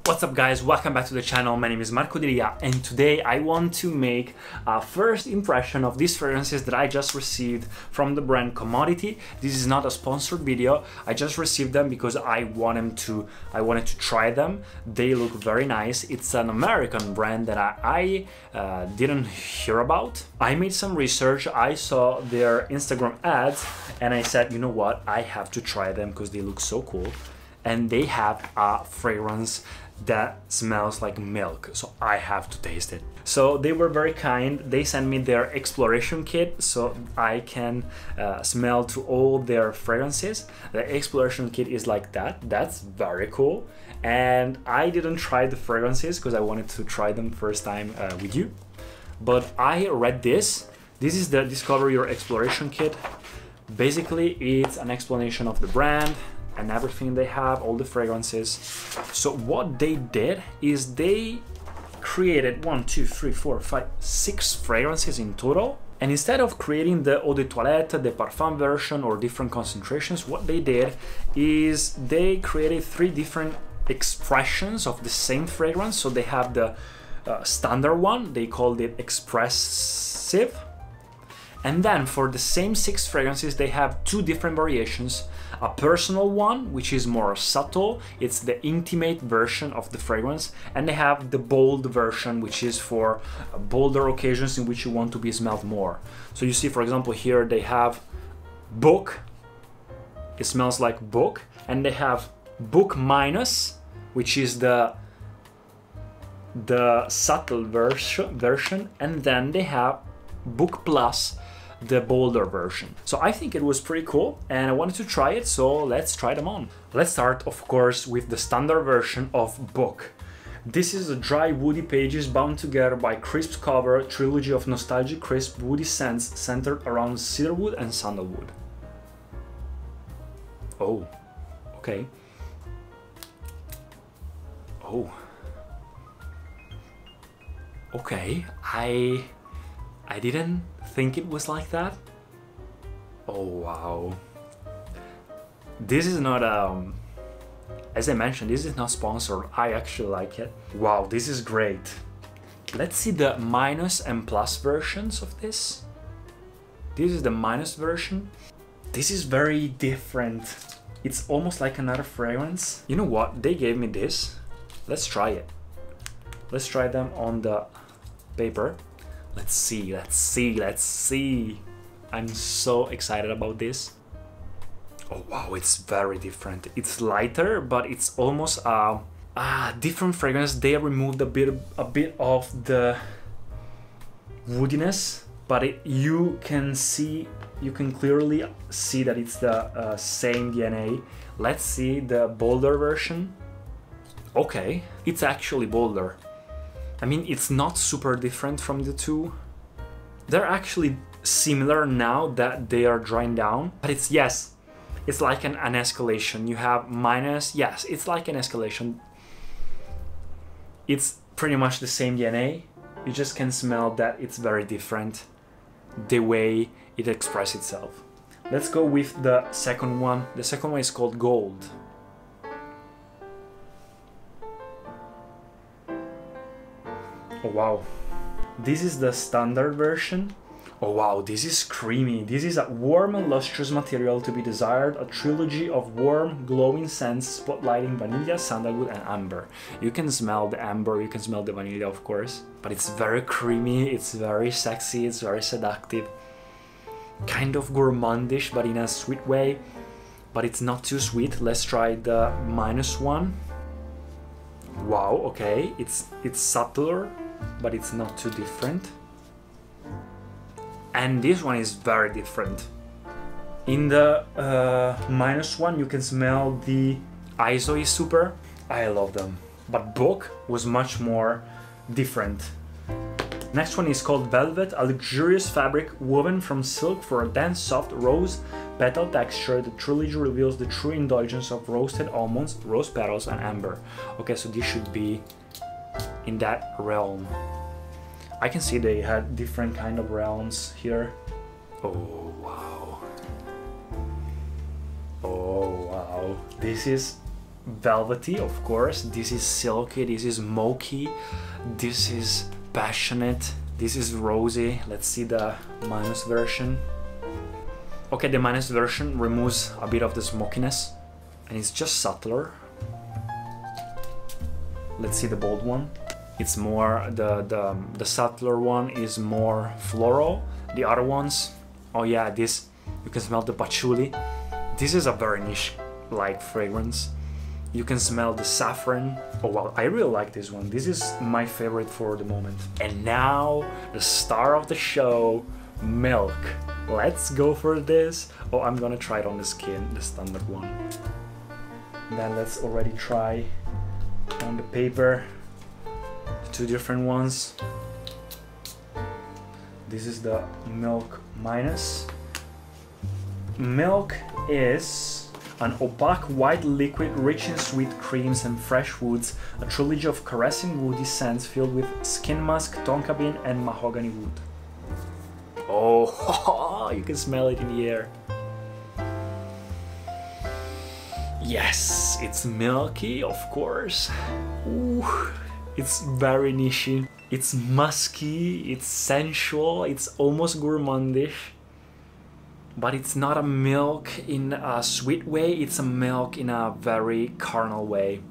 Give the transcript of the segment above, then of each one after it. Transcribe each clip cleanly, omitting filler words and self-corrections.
What's up guys, welcome back to the channel. My name is Marco Di Ria and today I want to make a first impression of these fragrances that I just received from the brand Commodity. This is not a sponsored video, I just received them because I wanted to try them. They look very nice. It's an American brand that I didn't hear about. I made some research, I saw their Instagram ads and I said, you know what, I have to try them because they look so cool. And they have a fragrance that smells like milk, so I have to taste it. So they were very kind. They sent me their exploration kit so I can smell to all their fragrances. The exploration kit is like that. That's very cool. And I didn't try the fragrances because I wanted to try them first time with you. But I read this. This is the Discover Your Exploration Kit. Basically, it's an explanation of the brand and everything they have, all the fragrances. So what they did is they created 6 fragrances in total. And instead of creating the eau de toilette, the parfum version or different concentrations, what they did is they created 3 different expressions of the same fragrance. So they have the standard one, they called it expressive. And then for the same 6 fragrances, they have 2 different variations. A personal one, which is more subtle, it's the intimate version of the fragrance, and they have the bold version, which is for bolder occasions in which you want to be smelled more. So you see, for example, here they have book, it smells like book, and they have book minus, which is the subtle version, and then they have book plus, the bolder version. So I think it was pretty cool and I wanted to try it, so let's try them on. Let's start, of course, with the standard version of Book. This is a dry woody pages bound together by crisp cover, trilogy of nostalgic crisp woody scents centered around cedarwood and sandalwood. Oh, okay. Oh. Okay, I didn't think it was like that. Oh wow. This is not as I mentioned, this is not sponsored. I actually like it. Wow, this is great. Let's see the minus and plus versions of this. This is the minus version. This is very different. It's almost like another fragrance. You know what? They gave me this. Let's try it. Let's try them on the paper. Let's see. I'm so excited about this. Oh wow, it's very different. It's lighter, but it's almost a different fragrance. They removed a bit of the woodiness, but you can clearly see that it's the same DNA. Let's see the bolder version. Okay, it's actually bolder. I mean, it's not super different from the 2. They're actually similar now that they are drying down, but it's like an escalation. You have minus, yes, it's like an escalation. It's pretty much the same DNA. You just can smell that it's very different, the way it expresses itself. Let's go with the second one. The second one is called Gold. Oh wow, this is the standard version. Oh wow, this is creamy. This is a warm and lustrous material to be desired, a trilogy of warm, glowing scents spotlighting vanilla, sandalwood and amber. You can smell the amber, you can smell the vanilla of course, but it's very creamy, it's very sexy, it's very seductive. Kind of gourmandish, but in a sweet way, but it's not too sweet. Let's try the minus one. Wow, okay, it's subtler, but it's not too different. And this one is very different. In the minus one, you can smell the ISO is super. I love them. But Book was much more different. Next one is called Velvet, a luxurious fabric woven from silk for a dense, soft rose petal texture. The trilogy reveals the true indulgence of roasted almonds, rose petals, and amber. Okay, so this should be in that realm. I can see they had different kind of realms here. Oh wow. Oh wow. This is velvety, of course. This is silky, this is smoky, this is passionate, this is rosy. Let's see the minus version. Okay, the minus version removes a bit of the smokiness and it's just subtler. Let's see the bold one. It's more, the subtler one is more floral. The other ones, oh yeah, this, you can smell the patchouli. This is a very niche like fragrance. You can smell the saffron. Oh wow, I really like this one. This is my favorite for the moment. And now the star of the show, Milk. Let's go for this. Oh, I'm gonna try it on the skin, the standard one. Then let's already try on the paper, two different ones. This is the Milk Minus. Milk is an opaque white liquid rich in sweet creams and fresh woods, a trilogy of caressing woody scents filled with skin musk, tonka bean and mahogany wood. Oh, you can smell it in the air. Yes, it's milky, of course. Ooh, it's very niche. It's musky, it's sensual, it's almost gourmandish. But it's not a milk in a sweet way, it's a milk in a very carnal way.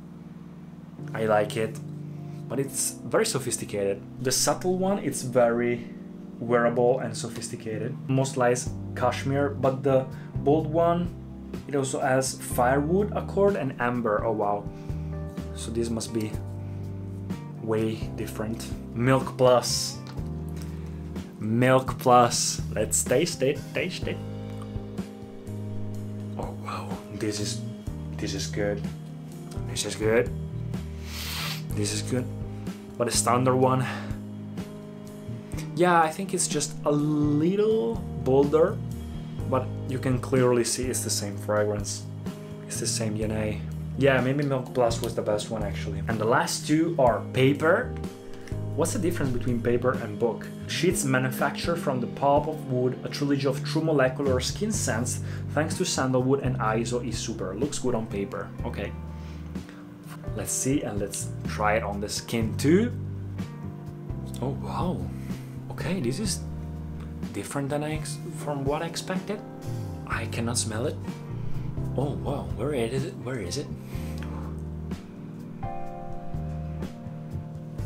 I like it, but it's very sophisticated. The subtle one, it's very wearable and sophisticated. Most lies cashmere, but the bold one, it also has firewood, accord and amber. Oh wow. So this must be way different. Milk Plus. Milk Plus. Let's taste it, taste it. Oh wow, this is good. This is good. This is good. But the standard one, yeah, I think it's just a little bolder, but you can clearly see it's the same fragrance. It's the same DNA. Yeah, maybe Milk Plus was the best one actually. And the last two are Paper. What's the difference between paper and book? Sheets manufactured from the pulp of wood, a trilogy of true molecular skin scents thanks to sandalwood and ISO is super. Looks good on paper. Okay. Let's see and let's try it on the skin too. Oh wow. Okay, this is different than from what I expected. I cannot smell it. Oh wow, where is it? Where is it?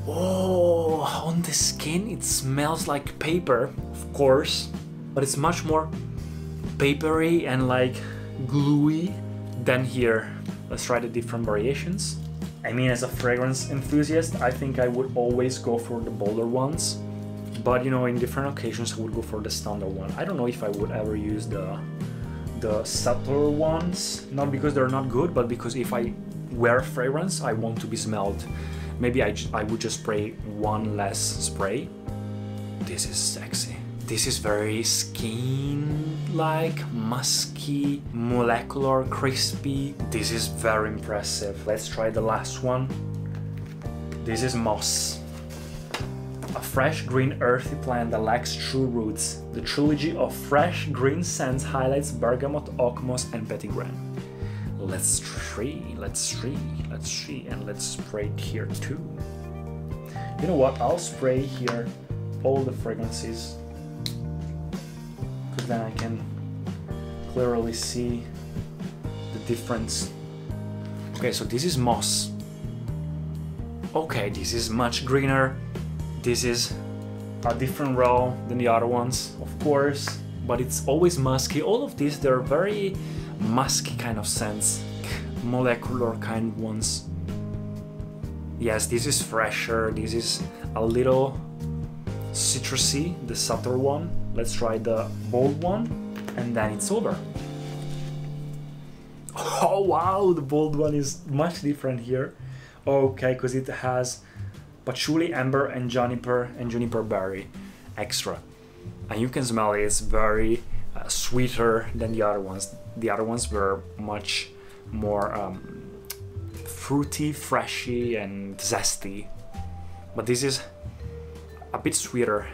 Oh, on the skin it smells like paper, of course, but it's much more papery and like gluey than here. Let's try the different variations. I mean, as a fragrance enthusiast, I think I would always go for the bolder ones, but you know, in different occasions I would go for the standard one. I don't know if I would ever use the subtler ones, not because they're not good, but because if I wear fragrance, I want to be smelled. Maybe I would just spray one less spray. This is sexy. This is very skin-like, musky, molecular, crispy. This is very impressive. Let's try the last one. This is Moss. A fresh green earthy plant that lacks true roots. The trilogy of fresh green scents highlights bergamot, oak moss and petitgrain. Let's try, and let's spray it here too. You know what, I'll spray here all the fragrances, because then I can clearly see the difference. Okay, so this is Moss. Okay, this is much greener. This is a different row than the other ones, of course, but it's always musky. All of these, they're very musky kind of scents, molecular kind ones. Yes, this is fresher, this is a little citrusy, the subtle one. Let's try the bold one, and then it's over. Oh wow, the bold one is much different here. Okay, because it has patchouli, amber, and juniper berry extra, and you can smell it. It's very sweeter than the other ones. The other ones were much more fruity, freshy, and zesty, but this is a bit sweeter.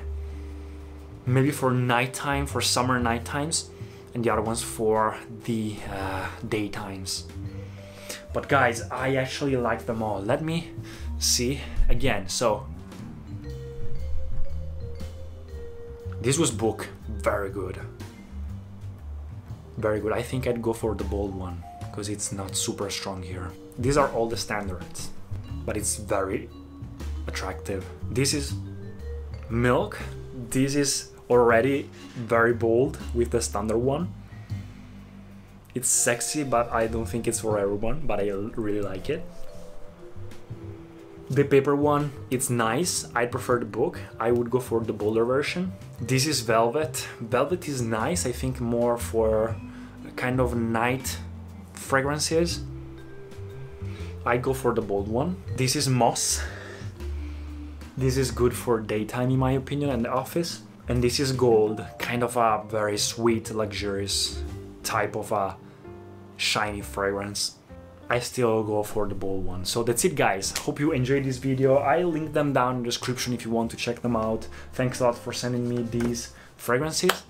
Maybe for nighttime, for summer night times, and the other ones for the daytimes. But guys, I actually like them all. Let me see again. So this was Book, very good. Very good. I think I'd go for the bold one because it's not super strong here. These are all the standards, but it's very attractive. This is Milk. This is already very bold with the standard one. It's sexy, but I don't think it's for everyone, but I really like it. The paper one, it's nice. I prefer the Book. I would go for the bolder version. This is Velvet. Velvet is nice, I think more for kind of night fragrances. I go for the bold one. This is Moss. This is good for daytime in my opinion and the office. And this is Gold, kind of a very sweet, luxurious type of a shiny fragrance. I still go for the bold one. So that's it guys, hope you enjoyed this video. I'll link them down in the description if you want to check them out. Thanks a lot for sending me these fragrances.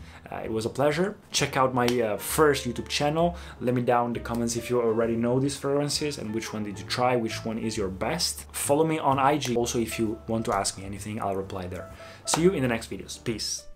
It was a pleasure. Check out my first YouTube channel. Let me down in the comments if you already know these fragrances and which one did you try, which one is your best. Follow me on IG. Also, if you want to ask me anything, I'll reply there. See you in the next videos. Peace.